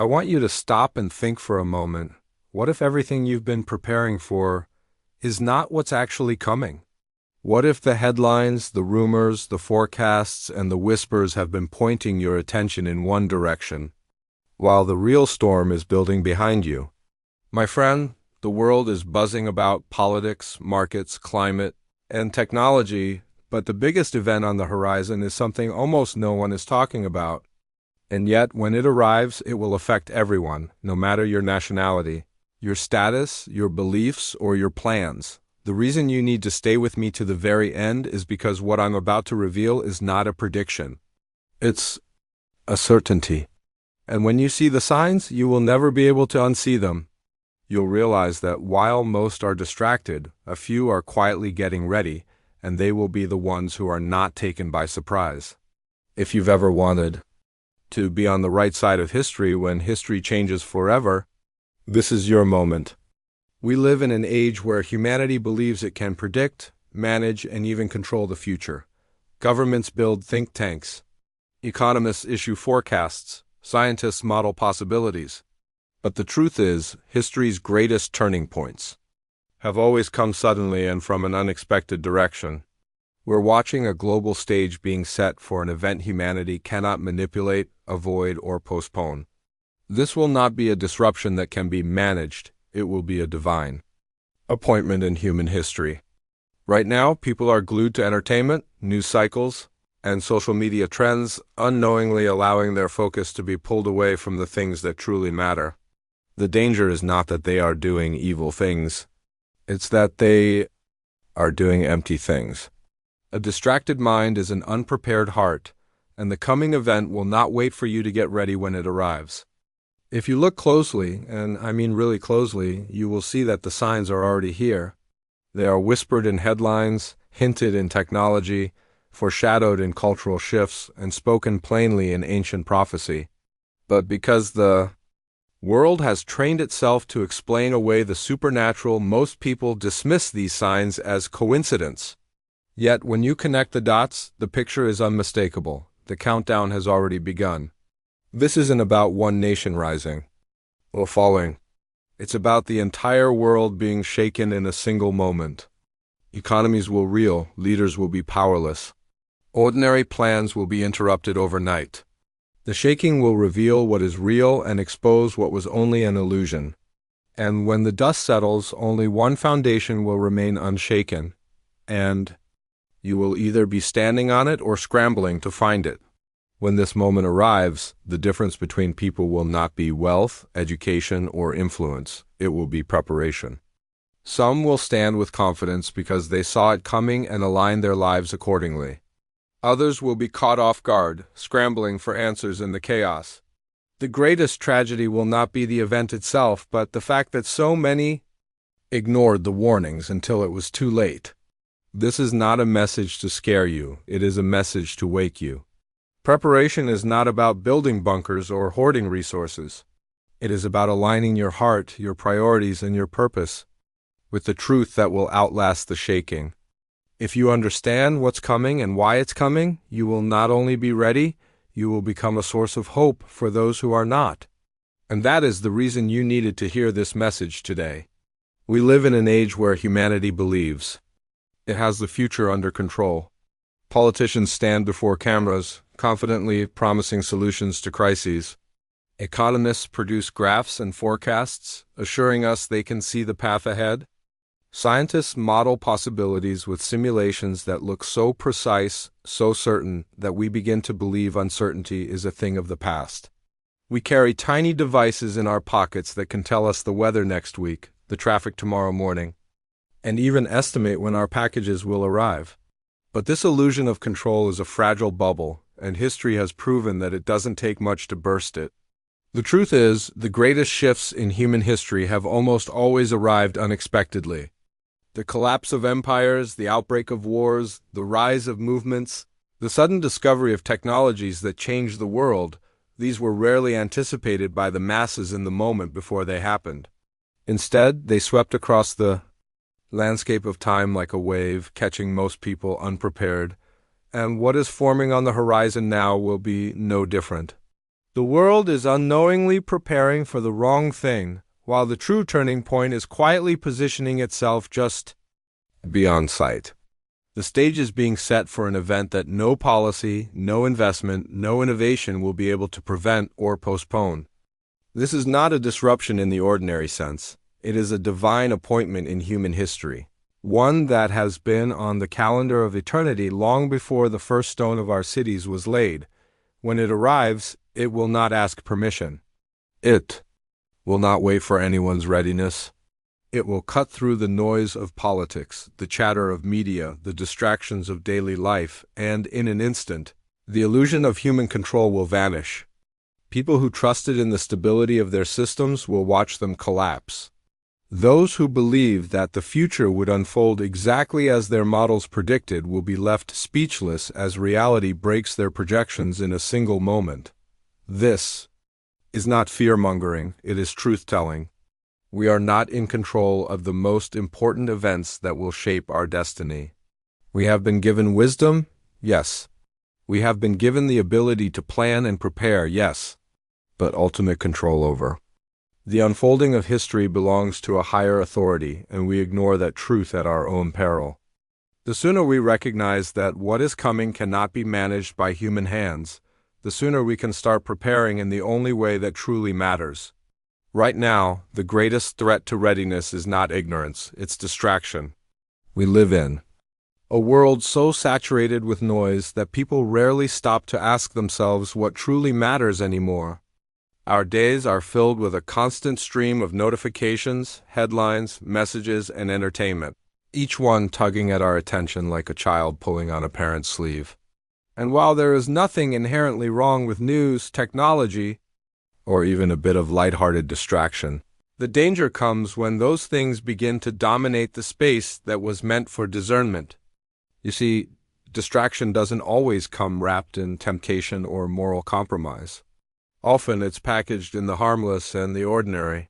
I want you to stop and think for a moment. What if everything you've been preparing for is not what's actually coming? What if the headlines, the rumors, the forecasts, and the whispers have been pointing your attention in one direction, while the real storm is building behind you? My friend, the world is buzzing about politics, markets, climate, and technology, but the biggest event on the horizon is something almost no one is talking about. And yet, when it arrives, it will affect everyone, no matter your nationality, your status, your beliefs, or your plans. The reason you need to stay with me to the very end is because what I'm about to reveal is not a prediction. It's a certainty. And when you see the signs, you will never be able to unsee them. You'll realize that while most are distracted, a few are quietly getting ready, and they will be the ones who are not taken by surprise. If you've ever wanted to be on the right side of history when history changes forever, this is your moment. We live in an age where humanity believes it can predict, manage, and even control the future. Governments build think tanks. Economists issue forecasts. Scientists model possibilities. But the truth is, history's greatest turning points have always come suddenly and from an unexpected direction. We're watching a global stage being set for an event humanity cannot manipulate, avoid, or postpone. This will not be a disruption that can be managed. It will be a divine appointment in human history. Right now, people are glued to entertainment, news cycles, and social media trends, unknowingly allowing their focus to be pulled away from the things that truly matter. The danger is not that they are doing evil things. It's that they are doing empty things. A distracted mind is an unprepared heart, and the coming event will not wait for you to get ready when it arrives. If you look closely, and I mean really closely, you will see that the signs are already here. They are whispered in headlines, hinted in technology, foreshadowed in cultural shifts, and spoken plainly in ancient prophecy. But because the world has trained itself to explain away the supernatural, most people dismiss these signs as coincidence. Yet, when you connect the dots, the picture is unmistakable. The countdown has already begun. This isn't about one nation rising or falling. It's about the entire world being shaken in a single moment. Economies will reel, leaders will be powerless. Ordinary plans will be interrupted overnight. The shaking will reveal what is real and expose what was only an illusion. And when the dust settles, only one foundation will remain unshaken, and you will either be standing on it or scrambling to find it. When this moment arrives, the difference between people will not be wealth, education, or influence. It will be preparation. Some will stand with confidence because they saw it coming and aligned their lives accordingly. Others will be caught off guard, scrambling for answers in the chaos. The greatest tragedy will not be the event itself, but the fact that so many ignored the warnings until it was too late. This is not a message to scare you. It is a message to wake you. Preparation is not about building bunkers or hoarding resources. It is about aligning your heart, your priorities, and your purpose with the truth that will outlast the shaking. If you understand what's coming and why it's coming, you will not only be ready, you will become a source of hope for those who are not. And that is the reason you needed to hear this message today. We live in an age where humanity believes it has the future under control. Politicians stand before cameras, confidently promising solutions to crises. Economists produce graphs and forecasts, assuring us they can see the path ahead. Scientists model possibilities with simulations that look so precise, so certain, that we begin to believe uncertainty is a thing of the past. We carry tiny devices in our pockets that can tell us the weather next week, the traffic tomorrow morning, and even estimate when our packages will arrive. But this illusion of control is a fragile bubble, and history has proven that it doesn't take much to burst it. The truth is, the greatest shifts in human history have almost always arrived unexpectedly. The collapse of empires, the outbreak of wars, the rise of movements, the sudden discovery of technologies that changed the world, these were rarely anticipated by the masses in the moment before they happened. Instead, they swept across the landscape of time like a wave, catching most people unprepared, and what is forming on the horizon now will be no different. The world is unknowingly preparing for the wrong thing, while the true turning point is quietly positioning itself just beyond sight. The stage is being set for an event that no policy, no investment, no innovation will be able to prevent or postpone. This is not a disruption in the ordinary sense. It is a divine appointment in human history, one that has been on the calendar of eternity long before the first stone of our cities was laid. When it arrives, it will not ask permission. It will not wait for anyone's readiness. It will cut through the noise of politics, the chatter of media, the distractions of daily life, and in an instant, the illusion of human control will vanish. People who trusted in the stability of their systems will watch them collapse. Those who believed that the future would unfold exactly as their models predicted will be left speechless as reality breaks their projections in a single moment. This is not fear-mongering, it is truth-telling. We are not in control of the most important events that will shape our destiny. We have been given wisdom, yes. We have been given the ability to plan and prepare, yes, but ultimate control over. The unfolding of history belongs to a higher authority, and we ignore that truth at our own peril. The sooner we recognize that what is coming cannot be managed by human hands, the sooner we can start preparing in the only way that truly matters. Right now, the greatest threat to readiness is not ignorance, it's distraction. We live in a world so saturated with noise that people rarely stop to ask themselves what truly matters anymore. Our days are filled with a constant stream of notifications, headlines, messages, and entertainment, each one tugging at our attention like a child pulling on a parent's sleeve. And while there is nothing inherently wrong with news, technology, or even a bit of lighthearted distraction, the danger comes when those things begin to dominate the space that was meant for discernment. You see, distraction doesn't always come wrapped in temptation or moral compromise. Often it's packaged in the harmless and the ordinary.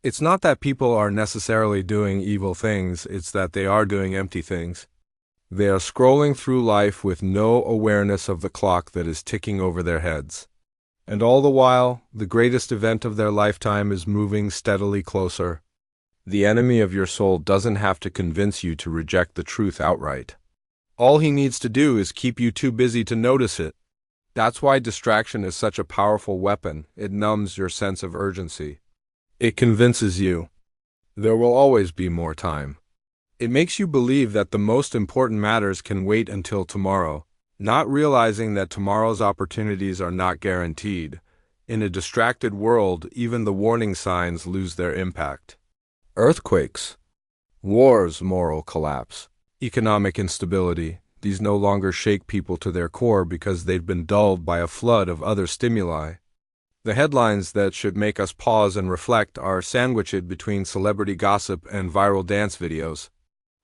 It's not that people are necessarily doing evil things, it's that they are doing empty things. They are scrolling through life with no awareness of the clock that is ticking over their heads. And all the while, the greatest event of their lifetime is moving steadily closer. The enemy of your soul doesn't have to convince you to reject the truth outright. All he needs to do is keep you too busy to notice it. That's why distraction is such a powerful weapon. It numbs your sense of urgency. It convinces you there will always be more time. It makes you believe that the most important matters can wait until tomorrow, not realizing that tomorrow's opportunities are not guaranteed. In a distracted world, even the warning signs lose their impact. Earthquakes, wars, moral collapse, economic instability, these no longer shake people to their core because they've been dulled by a flood of other stimuli. The headlines that should make us pause and reflect are sandwiched between celebrity gossip and viral dance videos.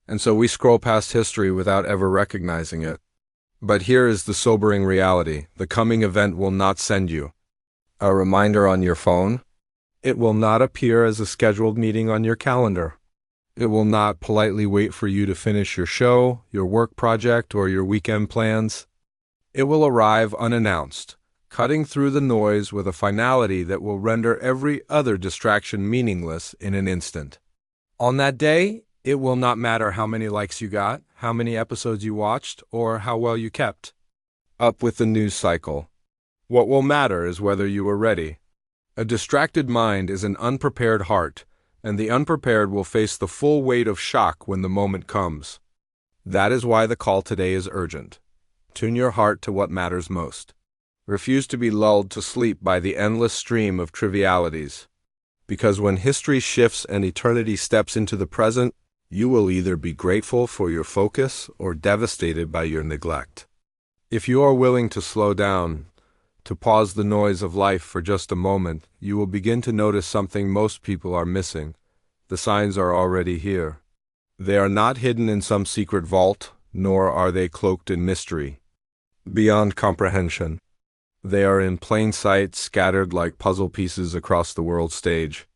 And so we scroll past history without ever recognizing it. But here is the sobering reality. The coming event will not send you a reminder on your phone. It will not appear as a scheduled meeting on your calendar. It will not politely wait for you to finish your show, your work project, or your weekend plans. It will arrive unannounced, cutting through the noise with a finality that will render every other distraction meaningless in an instant. On that day, it will not matter how many likes you got, how many episodes you watched, or how well you kept up with the news cycle. What will matter is whether you were ready. A distracted mind is an unprepared heart, and the unprepared will face the full weight of shock when the moment comes. That is why the call today is urgent. Tune your heart to what matters most. Refuse to be lulled to sleep by the endless stream of trivialities. Because when history shifts and eternity steps into the present, you will either be grateful for your focus or devastated by your neglect. If you are willing to slow down, to pause the noise of life for just a moment, you will begin to notice something most people are missing. The signs are already here. They are not hidden in some secret vault, nor are they cloaked in mystery beyond comprehension. They are in plain sight, scattered like puzzle pieces across the world stage.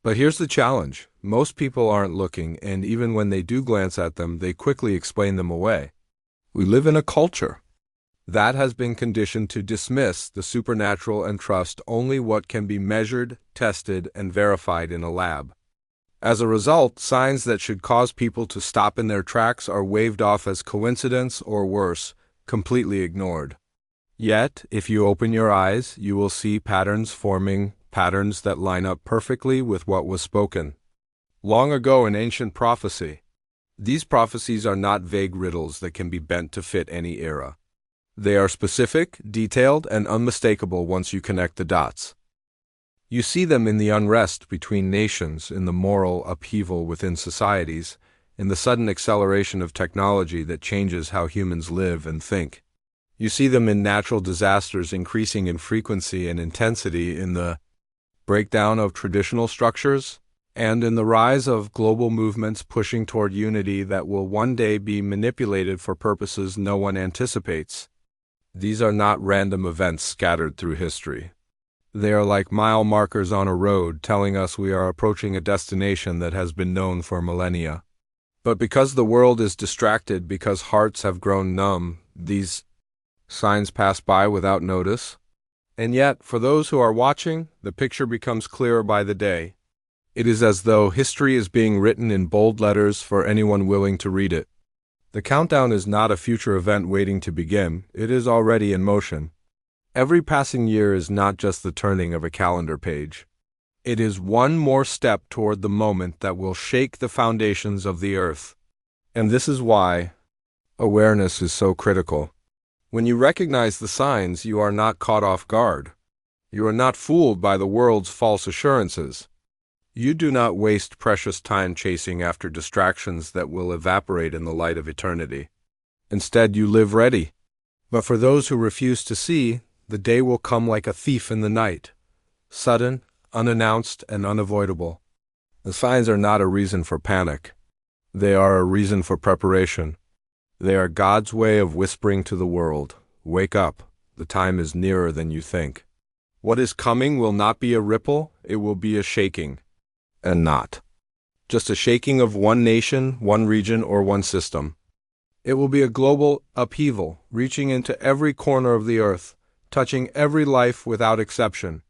But here's the challenge. Most people aren't looking, and even when they do glance at them, they quickly explain them away. We live in a culture That has been conditioned to dismiss the supernatural and trust only what can be measured, tested, and verified in a lab. As a result, signs that should cause people to stop in their tracks are waved off as coincidence or worse, completely ignored. Yet, if you open your eyes, you will see patterns forming, patterns that line up perfectly with what was spoken long ago in ancient prophecy. These prophecies are not vague riddles that can be bent to fit any era. They are specific, detailed, and unmistakable once you connect the dots. You see them in the unrest between nations, in the moral upheaval within societies, in the sudden acceleration of technology that changes how humans live and think. You see them in natural disasters increasing in frequency and intensity, in the breakdown of traditional structures, and in the rise of global movements pushing toward unity that will one day be manipulated for purposes no one anticipates. These are not random events scattered through history. They are like mile markers on a road telling us we are approaching a destination that has been known for millennia. But because the world is distracted, because hearts have grown numb, these signs pass by without notice. And yet, for those who are watching, the picture becomes clearer by the day. It is as though history is being written in bold letters for anyone willing to read it. The countdown is not a future event waiting to begin, it is already in motion. Every passing year is not just the turning of a calendar page. It is one more step toward the moment that will shake the foundations of the earth. And this is why awareness is so critical. When you recognize the signs, you are not caught off guard. You are not fooled by the world's false assurances. You do not waste precious time chasing after distractions that will evaporate in the light of eternity. Instead, you live ready. But for those who refuse to see, the day will come like a thief in the night, sudden, unannounced, and unavoidable. The signs are not a reason for panic. They are a reason for preparation. They are God's way of whispering to the world, "Wake up, the time is nearer than you think." What is coming will not be a ripple, it will be a shaking. And not just a shaking of one nation, one region, or one system. It will be a global upheaval, reaching into every corner of the earth, touching every life without exception.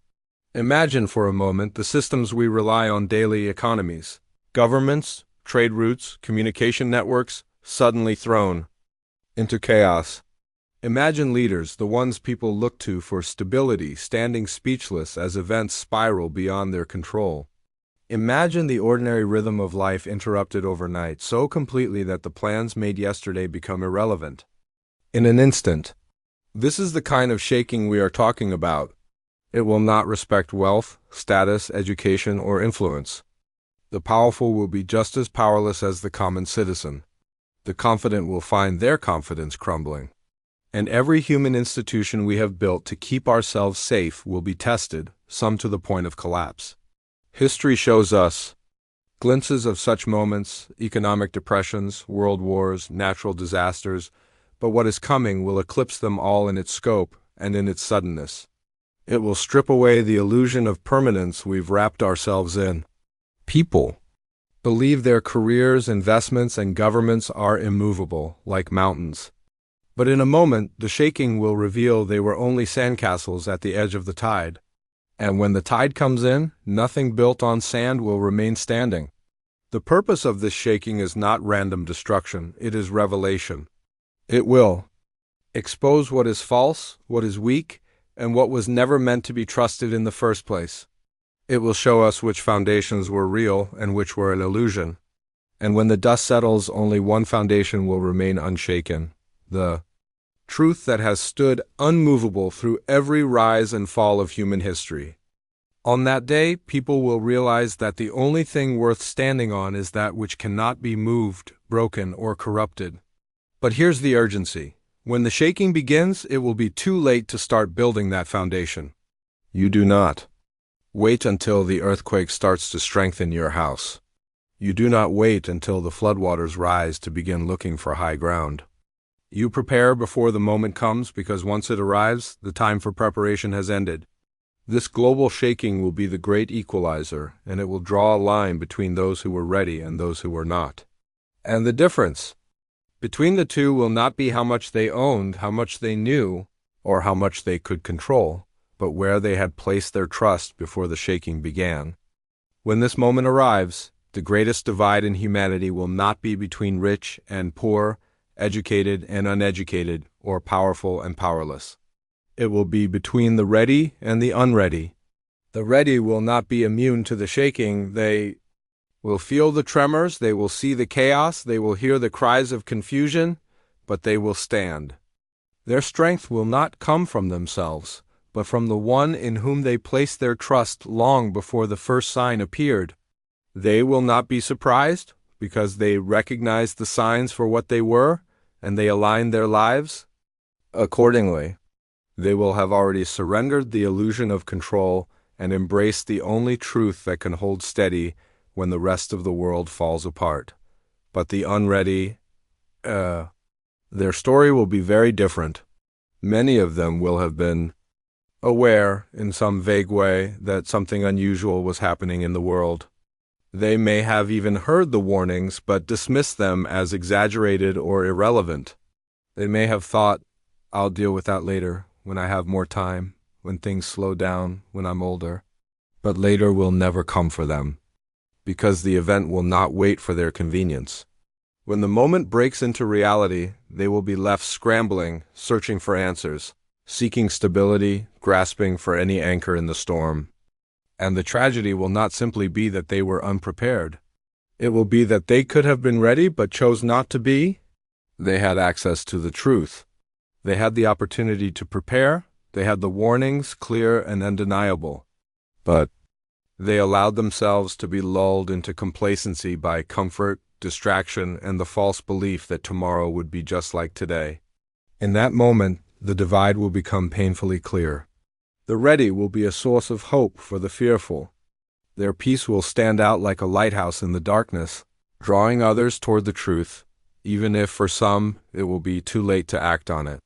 Imagine for a moment the systems we rely on daily economies, governments, trade routes, communication networks, suddenly thrown into chaos. Imagine leaders, the ones people look to for stability, standing speechless as events spiral beyond their control. Imagine the ordinary rhythm of life interrupted overnight, so completely that the plans made yesterday become irrelevant. In an instant. This is the kind of shaking we are talking about. It will not respect wealth, status, education, or influence. The powerful will be just as powerless as the common citizen. The confident will find their confidence crumbling. And every human institution we have built to keep ourselves safe will be tested, some to the point of collapse. History shows us glimpses of such moments, economic depressions, world wars, natural disasters, but what is coming will eclipse them all in its scope and in its suddenness. It will strip away the illusion of permanence we've wrapped ourselves in. People believe their careers, investments, and governments are immovable, like mountains. But in a moment, the shaking will reveal they were only sandcastles at the edge of the tide. And when the tide comes in, nothing built on sand will remain standing. The purpose of this shaking is not random destruction, it is revelation. It will expose what is false, what is weak, and what was never meant to be trusted in the first place. It will show us which foundations were real and which were an illusion. And when the dust settles, only one foundation will remain unshaken: the truth that has stood unmovable through every rise and fall of human history. On that day, people will realize that the only thing worth standing on is that which cannot be moved, broken, or corrupted. But here's the urgency. When the shaking begins, it will be too late to start building that foundation. You do not wait until the earthquake starts to strengthen your house. You do not wait until the floodwaters rise to begin looking for high ground. You prepare before the moment comes, because once it arrives, the time for preparation has ended. This global shaking will be the great equalizer, and it will draw a line between those who were ready and those who were not. And the difference Between the two will not be how much they owned, how much they knew, or how much they could control, but where they had placed their trust before the shaking began. When this moment arrives, the greatest divide in humanity will not be between rich and poor, educated and uneducated, or powerful and powerless. It will be between the ready and the unready. The ready will not be immune to the shaking. They will feel the tremors, they will see the chaos, they will hear the cries of confusion, but they will stand. Their strength will not come from themselves, but from the one in whom they placed their trust long before the first sign appeared. They will not be surprised, because they recognized the signs for what they were, and they aligned their lives accordingly. They will have already surrendered the illusion of control and embraced the only truth that can hold steady when the rest of the world falls apart. But the unready, their story will be very different. Many of them will have been aware, in some vague way, that something unusual was happening in the world. They may have even heard the warnings, but dismissed them as exaggerated or irrelevant. They may have thought, I'll deal with that later, when I have more time, when things slow down, when I'm older. But later will never come for them, because the event will not wait for their convenience. When the moment breaks into reality, they will be left scrambling, searching for answers, seeking stability, grasping for any anchor in the storm. And the tragedy will not simply be that they were unprepared. It will be that they could have been ready but chose not to be. They had access to the truth. They had the opportunity to prepare. They had the warnings, clear and undeniable. But they allowed themselves to be lulled into complacency by comfort, distraction, and the false belief that tomorrow would be just like today. In that moment, the divide will become painfully clear. The ready will be a source of hope for the fearful. Their peace will stand out like a lighthouse in the darkness, drawing others toward the truth, even if for some it will be too late to act on it.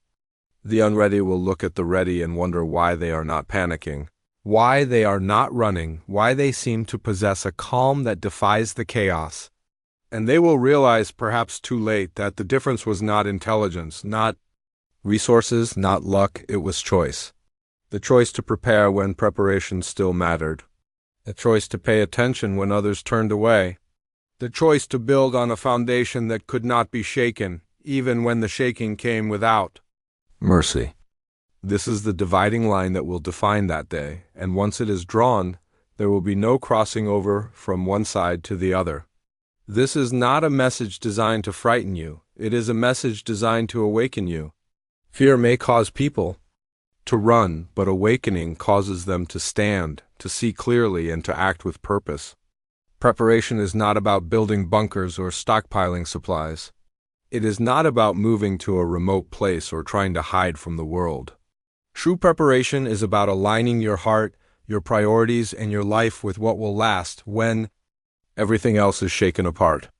The unready will look at the ready and wonder why they are not panicking, why they are not running, why they seem to possess a calm that defies the chaos. And they will realize, perhaps too late, that the difference was not intelligence, not resources, not luck, it was choice. The choice to prepare when preparation still mattered. The choice to pay attention when others turned away. The choice to build on a foundation that could not be shaken, even when the shaking came without mercy. This is the dividing line that will define that day, and once it is drawn, there will be no crossing over from one side to the other. This is not a message designed to frighten you. It is a message designed to awaken you. Fear may cause people to run, but awakening causes them to stand, to see clearly, and to act with purpose. Preparation is not about building bunkers or stockpiling supplies. It is not about moving to a remote place or trying to hide from the world. True preparation is about aligning your heart, your priorities, and your life with what will last when everything else is shaken apart.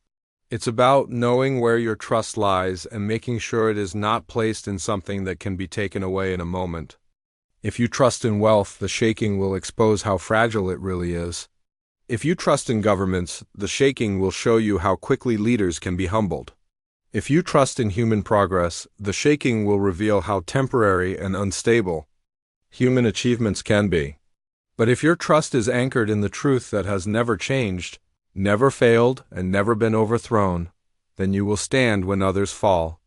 It's about knowing where your trust lies and making sure it is not placed in something that can be taken away in a moment. If you trust in wealth, the shaking will expose how fragile it really is. If you trust in governments, the shaking will show you how quickly leaders can be humbled. If you trust in human progress, the shaking will reveal how temporary and unstable human achievements can be. But if your trust is anchored in the truth that has never changed, never failed, and never been overthrown, then you will stand when others fall.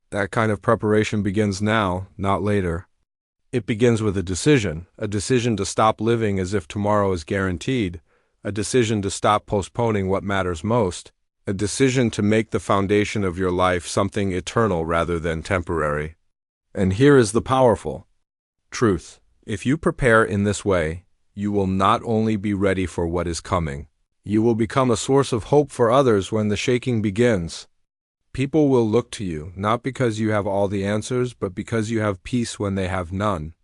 That kind of preparation begins now, not later. It begins with a decision to stop living as if tomorrow is guaranteed, a decision to stop postponing what matters most, a decision to make the foundation of your life something eternal rather than temporary. And here is the powerful truth. If you prepare in this way, you will not only be ready for what is coming, you will become a source of hope for others when the shaking begins. People will look to you, not because you have all the answers, but because you have peace when they have none.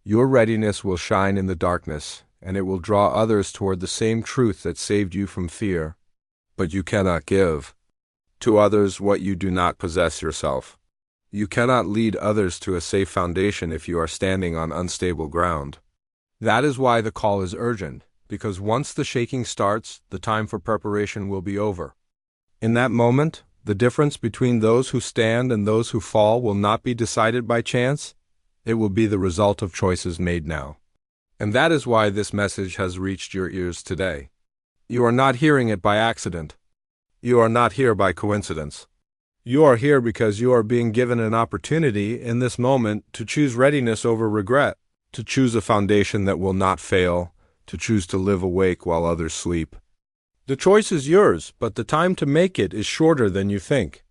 Your readiness will shine in the darkness, and it will draw others toward the same truth that saved you from fear. But you cannot give to others what you do not possess yourself. You cannot lead others to a safe foundation if you are standing on unstable ground. That is why the call is urgent, because once the shaking starts, the time for preparation will be over. In that moment, The difference between those who stand and those who fall will not be decided by chance. It will be the result of choices made now. And that is why this message has reached your ears today. You are not hearing it by accident. You are not here by coincidence. You are here because you are being given an opportunity in this moment to choose readiness over regret, to choose a foundation that will not fail, to choose to live awake while others sleep. The choice is yours, but the time to make it is shorter than you think.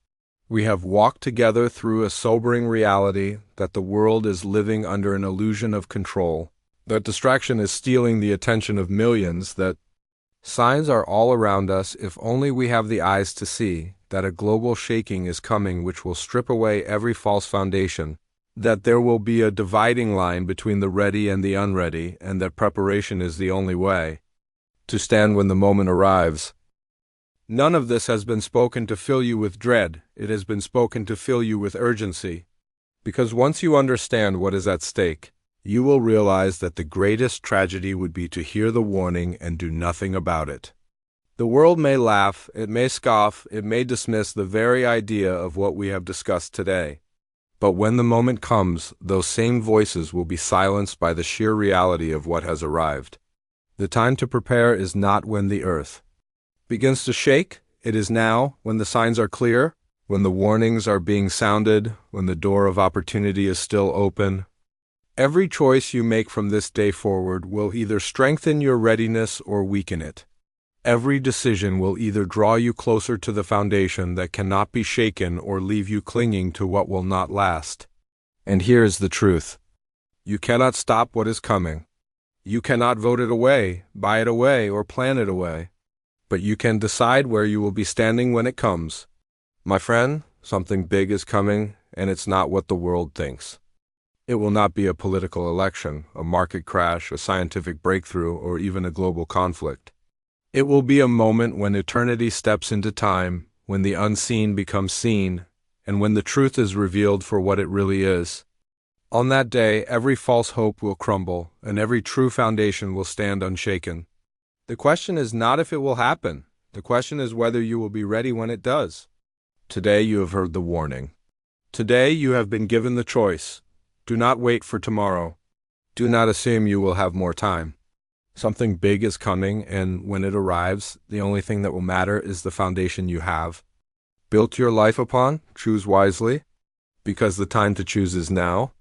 We have walked together through a sobering reality that the world is living under an illusion of control, that distraction is stealing the attention of millions, that signs are all around us if only we have the eyes to see that a global shaking is coming which will strip away every false foundation, that there will be a dividing line between the ready and the unready, and that preparation is the only way to stand when the moment arrives. None of this has been spoken to fill you with dread. It has been spoken to fill you with urgency. Because once you understand what is at stake, you will realize that the greatest tragedy would be to hear the warning and do nothing about it. The world may laugh, it may scoff, it may dismiss the very idea of what we have discussed today. But when the moment comes, those same voices will be silenced by the sheer reality of what has arrived. The time to prepare is not when the earth begins to shake. It is now, when the signs are clear, when the warnings are being sounded, when the door of opportunity is still open. Every choice you make from this day forward will either strengthen your readiness or weaken it. Every decision will either draw you closer to the foundation that cannot be shaken or leave you clinging to what will not last. And here is the truth. You cannot stop what is coming. You cannot vote it away, buy it away, or plan it away. But you can decide where you will be standing when it comes. My friend, something big is coming, and it's not what the world thinks. It will not be a political election, a market crash, a scientific breakthrough, or even a global conflict. It will be a moment when eternity steps into time, when the unseen becomes seen, and when the truth is revealed for what it really is. On that day, every false hope will crumble, and every true foundation will stand unshaken. The question is not if it will happen. The question is whether you will be ready when it does. Today you have heard the warning. Today you have been given the choice. Do not wait for tomorrow. Do not assume you will have more time. Something big is coming, and when it arrives, the only thing that will matter is the foundation you have built your life upon. Choose wisely, because the time to choose is now.